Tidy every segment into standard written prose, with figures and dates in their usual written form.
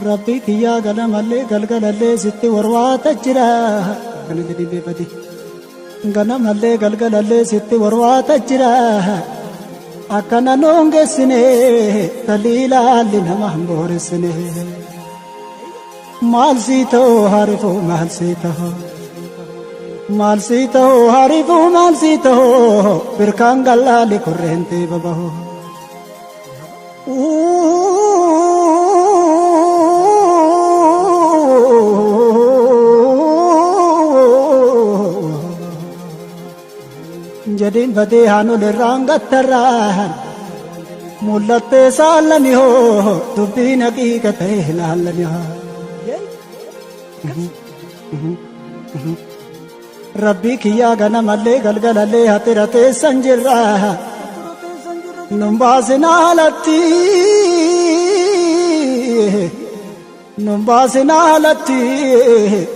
ربي كيا غنم اللي غلغل اللي ستي ورواتا جرا غنم دي بيبدي غنم اللي غلغل اللي ستي ورواتا جرا أكنا نونغسني تليلا لنا مهمورسني مال سيتو هارفو مال سيتو مال سيتو هارفو مال سيتو بركان غلا لكورنتي بابو जदीन बदे हानो ले रंगत तराहन मुल्लते सालनी हो दुबीन हकीकत है हिलालनी हो रब्बी किया गनम अल्ले गलगल अल्ले हते रते संजिरा नुम्बासिनालती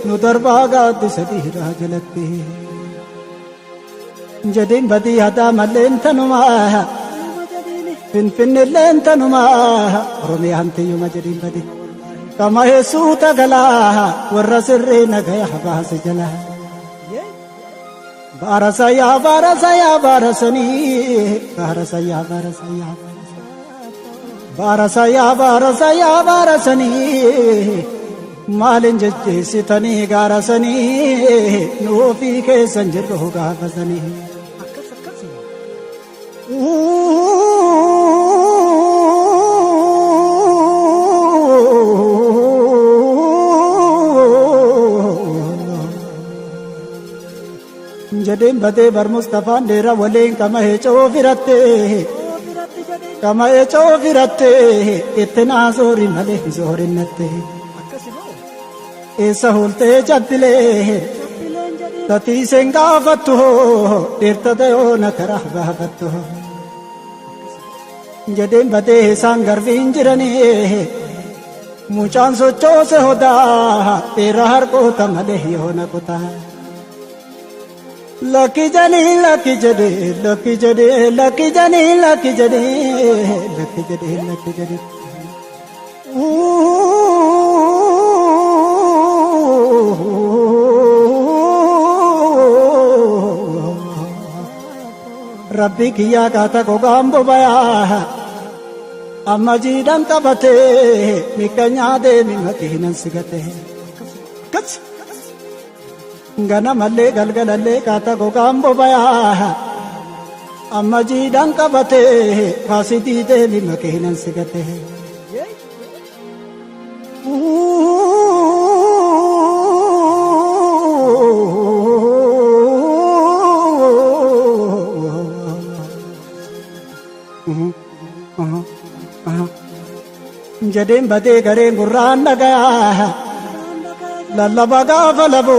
नुदरबागा दिसदी राजलती जदीन बदी हदा मल्लेन तनुमा पिन लेन तनुमा रोमे हंते युमा जदीन बदी कमाए सूता गला वर्रा सिर्रे न गया बास जला बारसया बारसया बारसनी बारसया बारसया बारसया बारसया बारसनी मालिन जत्ते सितनी गारसनी नोफी के संजर होगा बसनी जदीन बदे बर मुस्तफा डेरा वले कमहे चो फिरते इतना जोरी मले जोरी नते ए सहूलते जबले तती सेंगावत हो तीर्थदयो न करह बहवत हो जदीन बदे सांगर विंजरने मुचान सोचो से होदा तेरा हर को तमले हो न कुता लकी जनी लकी जनी लकी जनी लकी जनी लकी जनी लकी जनी लकी जनी रब्बी किया गाता को गांबो बया अम्मा जी डंका बते मिकन्या दे मिमती नंसिगते कच गना मल्ले गलगल अल्ले गाता को गांबो बया अम्मा जी डंका बते फांसी दी दे मिमती नंसिगते जदीन बदे घरे गुर्रान गया लल्ला बगा फलबो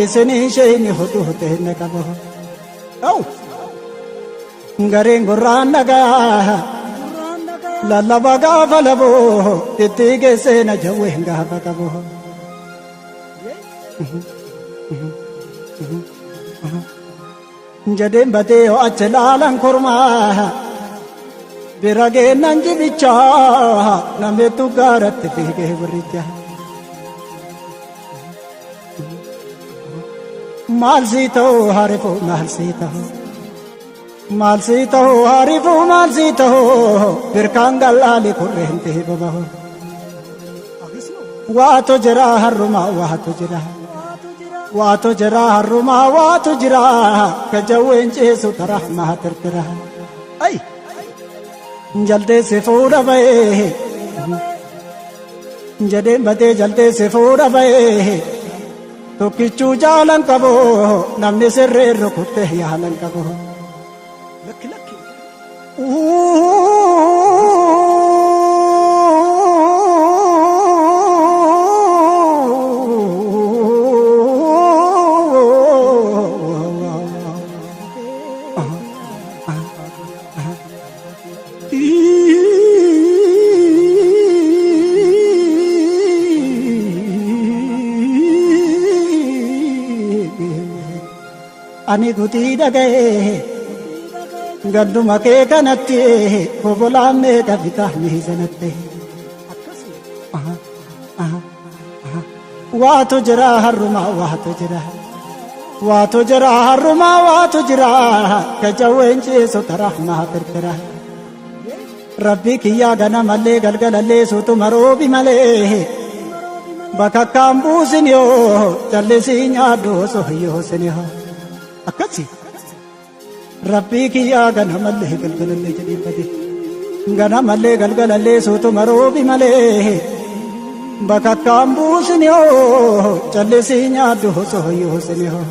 इसने शेन होते न कबो औ घरे गुर्रान गया लल्ला बगा फलबो तितिगे से न जवेंगा बकबो जदीन बदे अचलालं खुरमा बिरगे नंज बिचा नमे तू गारत बिगे वरिजा माल सीतो हरिफो माल सीतो हरिफो माल सीतो फिर कांगल आली खुरेंते बाबा वाह तो जरा हरुमा वाह तो जरा हरुमा वाह तो जरा कजवेंचे सुतरा महातर तेरा आई जलते से फोड़ बे जदे बदे जलते से फोड़ बे तो किचू जालन कबो नमने से रे रुकते यालन कबो lucky lucky ani gutii dhaga'ee ganduma kee kanatti obbolaan meeqa bitaa miizanatte waatu jira harrumaa waatu jira harrumaa waatu jira kajawween ceeso tarahmaa firfira rabbi kiyyaa ganamallee galgalallee suutuma roobi malee bakakkaan buusin yoo callisii nyaaddu osoo hiyyoosin yoo akkasi rabbii kiyyaa ganamallee galgalallee jedhiin bade ganamallee galgalallee suutuma roobi malee bakakkaan buusin yoo callisii nyaaddu osoo hiyyoosin yoo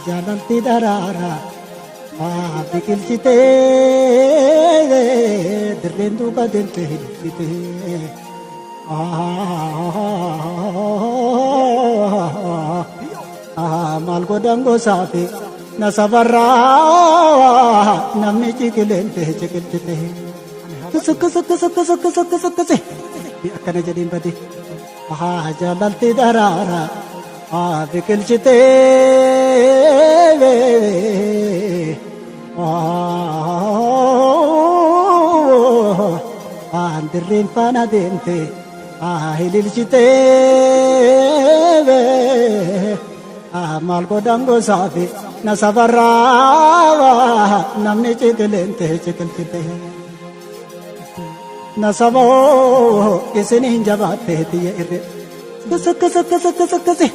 jalanti darara biqilchite dirreen duuba deemte hidhite maal godhan gosaafi na safarraa namni ciqileente ciqilchite akkasi akkana jedhiin bade jalanti darara biqilchite dirreen faana deemte hililchite maal godhan gosaafi na safarraa namni ciqileente ciqilchite na saboo isiniin jabaatte tiyya irre akkasi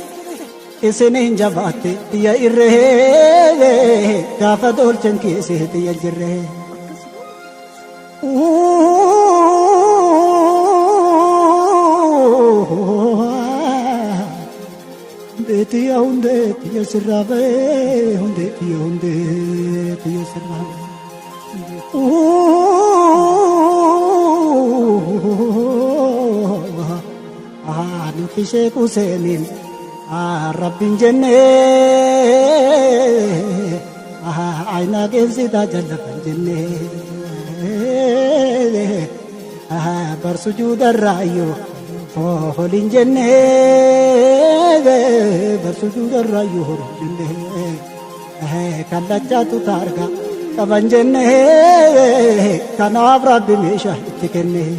isiniin jabaatte tiyya irree gaafa dolchan keesse tiyya jirree hundeetiya hundeetiya sirraa ba'ee hundeetiya sirraa ba'ee nuti sheeku seeniin rabbin jennee ayna geessita jallatan jennee barsu juudarraayyoo holin jennee barsu juudarraayyoo holin jennee kallachaatu taarga qaban jennee kanaaf rabbi meeshaa itti kennee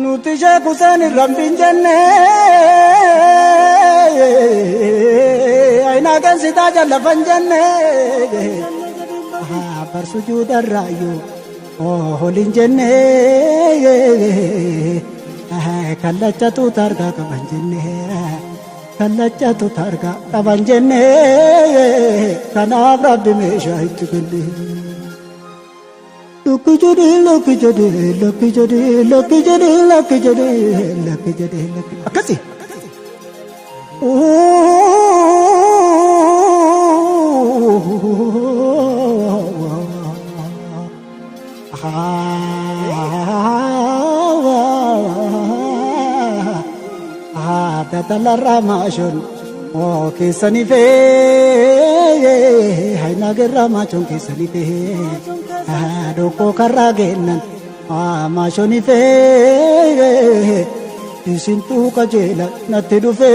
nuti sheeku seeni rabbin jennee ayna geessitaa jallatan jennee barsu juudarraayyoo holin jennee kallachatu targa qaban jennee kallachatu targa qaban jennee kanaaf rabbi meeshaa itti kennee Lucky jodi, lucky jodi, lucky jodi, lucky jodi, lucky jodi, lucky jodi, lucky. Akasi. Datala ramashon, kisani fe, hai nagar ramashon kisani fe. Doko karagenan amashoni fe isintu kajela natti dhufe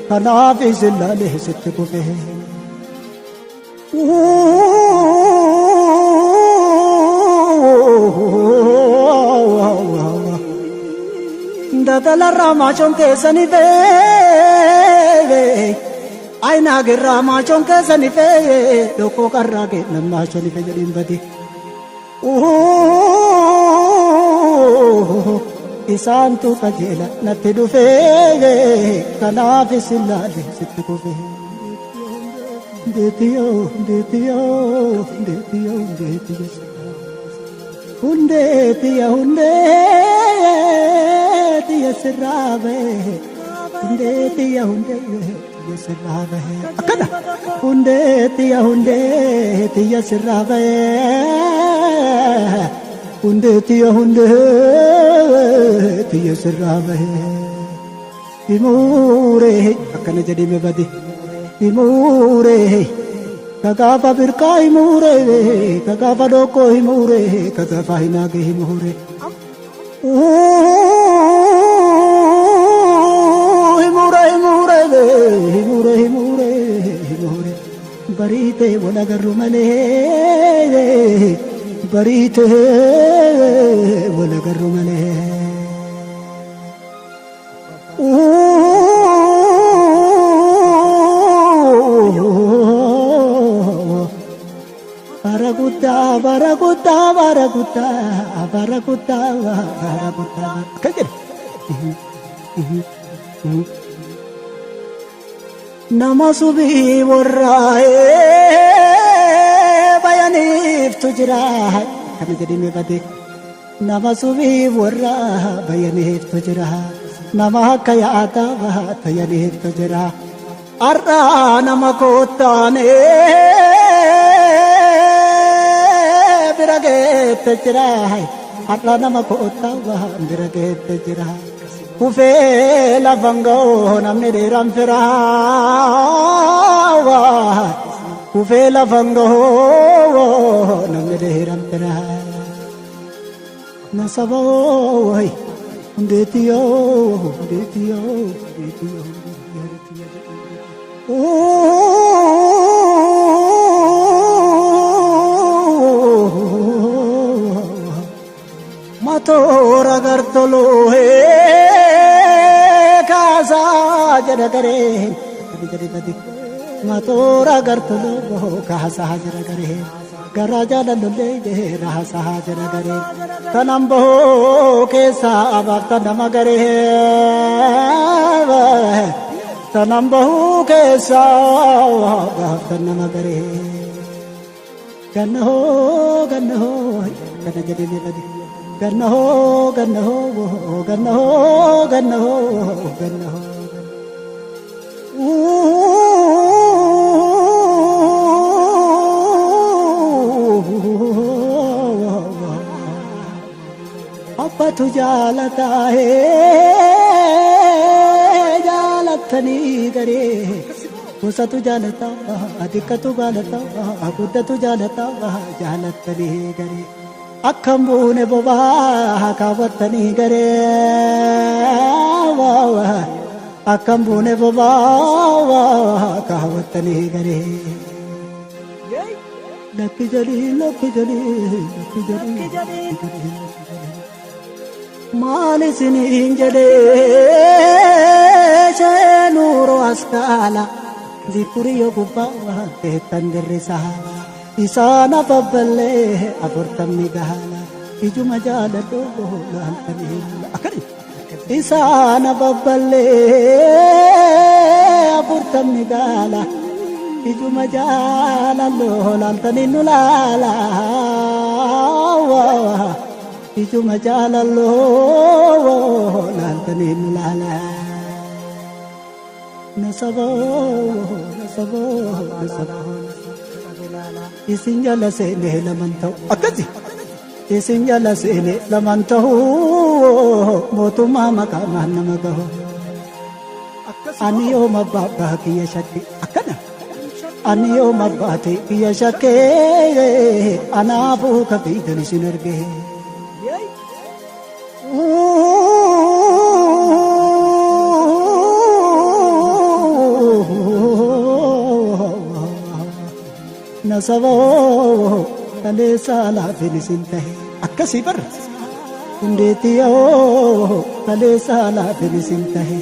kanaaf isilale sitti kufe datala ramashon keessani fe ayna girra maachon keessani fe doko karagenan maachoni fe jedhin badi isaantu qajeela natti dhufe kanaaf isilale sitti kufe hundeetiya sirraa ba'e hundeetiya sirrabe akkana hundeeti ya sirrabe hundeeti ya sirrabe imure akkana jedhime badi imure kagafa birka imure kagafa doko imure kagafa hinage imure himure barite wala garru male barite wala garru male barakuta kajir namasubi warrae bayanif tujra kami jadi me bade namasubi warra bayanif tujra nama kaya ata bayanif tujra arra namakotane birage tujra arra namakota birage tujra kufe la vango namne de ramfira kufe la vango namne de ramfira nasabo hai undetiyo matora gartolo he jara करे कभी कभी मातोरा गर्तलो कहा सहाजर करे गराजा लल्ले जे रहा सहाजर करे तनम बो के साब तनम करे तनम बहू के साब तनम करे गन हो गन जड़ी में बदी गन हो गन हो गन हो गन हो गन हो अपा तू जालता है जालतनी करे उसा तू जानता अधिक तू गालता बुद्ध तू जानता जालतनी करे अखंबूने बोबा कावतनी करे अकंबूने बोबा कहावतनी करे लकी जली माली सिनिंजले नूरो अस्काला दिपुरियो गुब्बा ते तंदरे सहावा इसाना बब्बले अबुर्तमी गहाला इजु मजाल तो लांतनी अकरी इसाना बब्बले अबुर्तमी गहाला इजु मजाल लो लांतनी नुलाला इजु मजाल लो लांतनी नुलाला नसबो isinjala sene lamanto akati isinjala sene lamanto motuma makama namagaho aniyo mababa kiya shakti akana aniyo mabate kiya shakke anabu kabidan sinerge nasabo tale sala felisinta hai akkasi bar undetiyo tale sala felisinta hai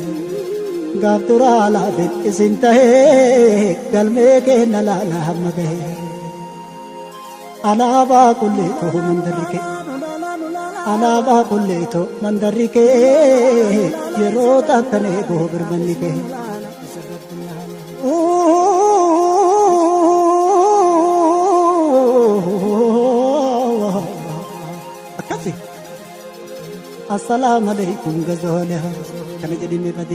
gaftura la felisinta hai galme ke nalala hamge alaba kulle to mandarike alaba kulle to mandarike yero takane gobar banike Assalamualaikum gazoleh kami jadi me badi